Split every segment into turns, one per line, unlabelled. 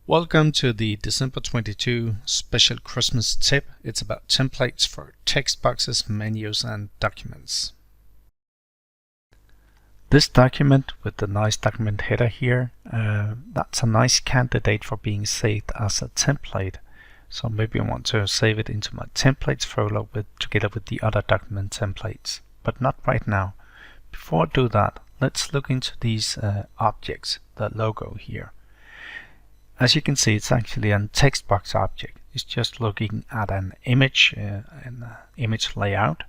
Welcome to the December 22 special Christmas tip. It's about templates for text boxes, menus and documents. This document with the nice document header here, that's a nice candidate for being saved as a template. So maybe I want to save it into my templates folder together with the other document templates, but not right now. Before I do that, let's look into these objects, the logo here. As you can see, it's actually a text box object. It's just looking at an image, image layout.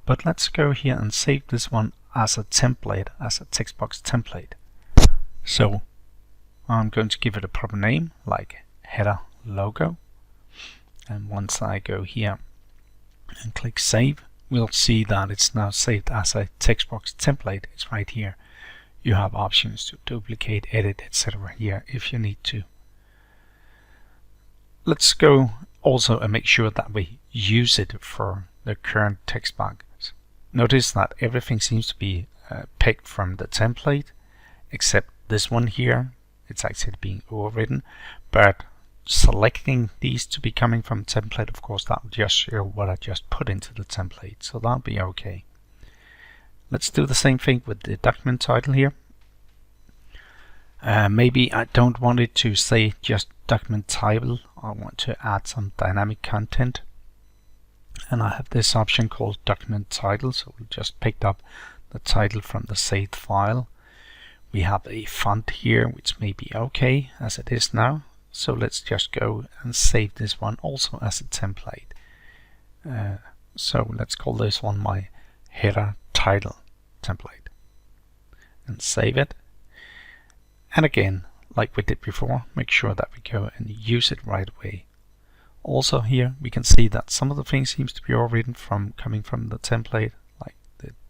But let's go here and save this one as a template, as a text box template. So I'm going to give it a proper name, like header logo. And once I go here and click save, we'll see that it's now saved as a text box template. It's right here. You have options to duplicate, edit, etc. here if you need to. Let's go also and make sure that we use it for the current text box. Notice that everything seems to be picked from the template, except this one here. It's actually being overwritten, but selecting these to be coming from template, of course, that will just show what I just put into the template, so that'll be okay. Let's do the same thing with the document title here. Maybe I don't want it to say just document title. I want to add some dynamic content, and I have this option called document title, so we just picked up the title from the saved file. We have a font here which may be okay as it is now, so let's just go and save this one also as a template. So let's call this one my header title template and save it. And again, like we did before, make sure that we go and use it right away. Also here we can see that some of the things seems to be overwritten coming from the template, like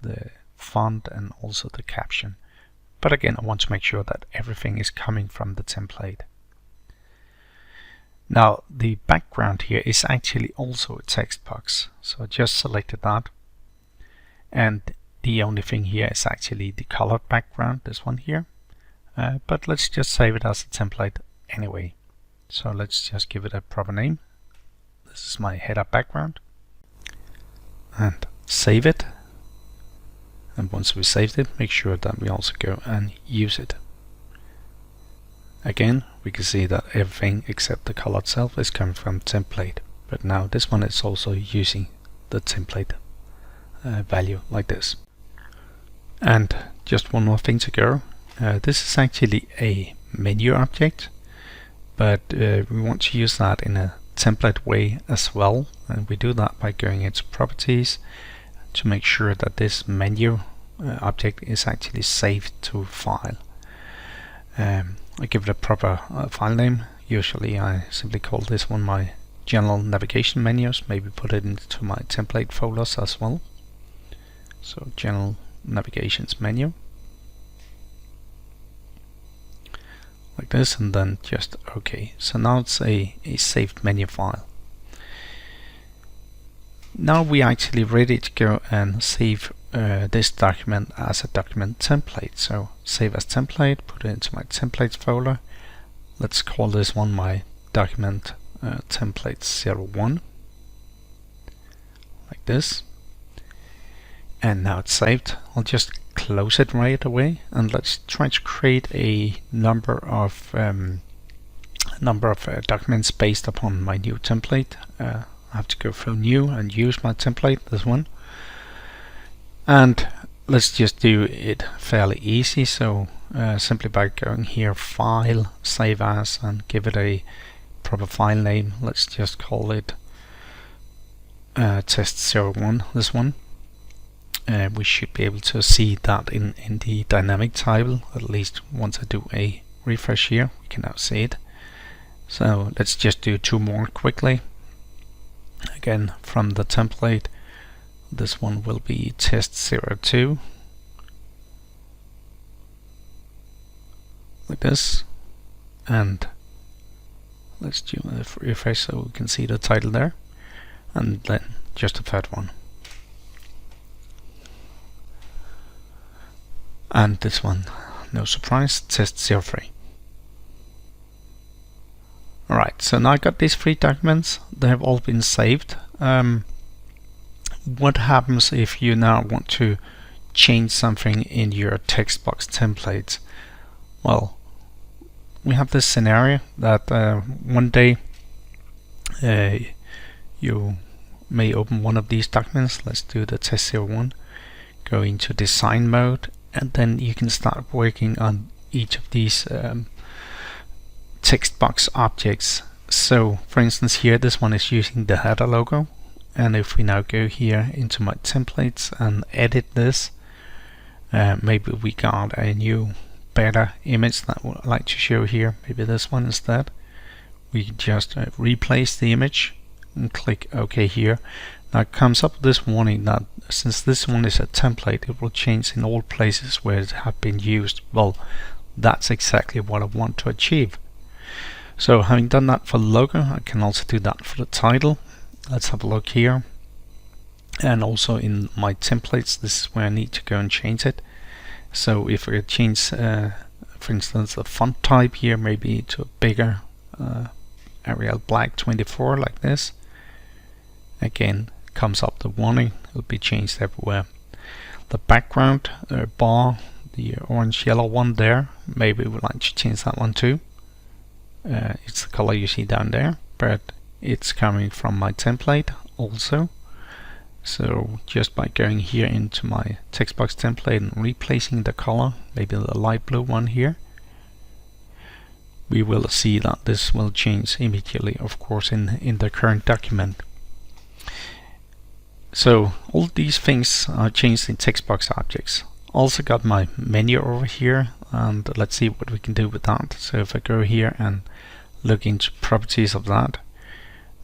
the font and also the caption. But again, I want to make sure that everything is coming from the template. Now the background here is actually also a text box, so I just selected that, and the only thing here is actually the colored background, this one here. But let's just save it as a template anyway. So let's just give it a proper name. This is my header background. And save it. And once we saved it, make sure that we also go and use it. Again, we can see that everything except the color itself is coming from template. But now this one is also using the template value like this. And just one more thing to go. This is actually a menu object, but we want to use that in a template way as well, and we do that by going into properties to make sure that this menu object is actually saved to file. I give it a proper file name. Usually I simply call this one my general navigation menus, maybe put it into my template folders as well. So general navigations menu. Like this, and then just OK. So now it's a saved menu file. Now we actually ready to go and save this document as a document template. So save as template, put it into my templates folder. Let's call this one my document template 01, like this. And now it's saved. I'll just close it right away, and let's try to create a number of documents based upon my new template. I have to go through new and use my template, this one, and let's just do it fairly easy. So simply by going here, file, save as, and give it a proper file name. Let's just call it test01, this one. We should be able to see that in the dynamic table. At least once I do a refresh here, we can now see it. So let's just do two more quickly. Again, from the template, this one will be test02, like this. And let's do a refresh so we can see the title there, and then just a third one. And this one, no surprise, test 03. Alright, so now I got these 3 documents. They have all been saved. What happens if you now want to change something in your text box templates? Well, we have this scenario that one day you may open one of these documents. Let's do the test 01. Go into design mode, and then you can start working on each of these text box objects. So for instance here, this one is using the header logo, and if we now go here into my templates and edit this, maybe we got a new better image that I would like to show here, maybe this one instead. We just replace the image and click OK here. Now it comes up with this warning that since this one is a template, it will change in all places where it have been used. Well, that's exactly what I want to achieve. So having done that for the logo, I can also do that for the title. Let's have a look here. And also in my templates, this is where I need to go and change it. So if I change, for instance, the font type here, maybe to a bigger Arial Black 24 like this, again comes up the warning, it'll be changed everywhere. The background bar, the orange yellow one there, maybe we'd like to change that one too. It's the color you see down there, but it's coming from my template also. So just by going here into my text box template and replacing the color, maybe the light blue one here, we will see that this will change immediately, of course, in the current document. So all these things are changed in text box objects. Also got my menu over here, and let's see what we can do with that. So if I go here and look into properties of that,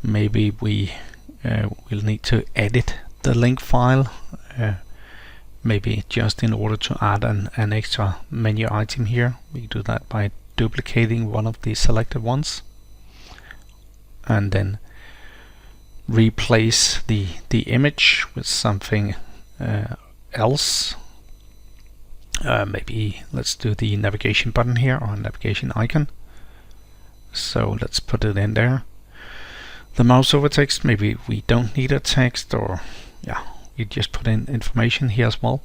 maybe we will need to edit the link file, maybe just in order to add an extra menu item here. We do that by duplicating one of the selected ones and then replace the image with something else. Maybe let's do the navigation button here, or navigation icon. So let's put it in there. The mouse over text, maybe we don't need a text, or yeah, we just put in information here as well.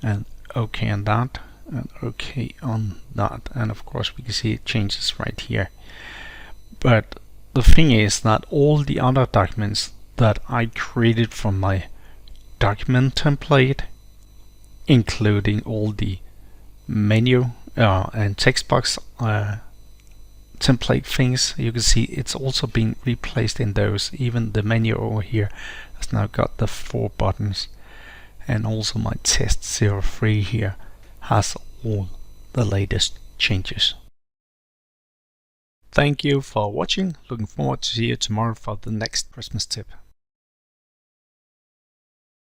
And OK on that, and OK on that, and of course we can see it changes right here. But the thing is that all the other documents that I created from my document template, including all the menu and text box template things, you can see it's also been replaced in those. Even the menu over here has now got the 4 buttons, and also my test 03 here has all the latest changes. Thank you for watching. Looking forward to see you tomorrow for the next Christmas tip.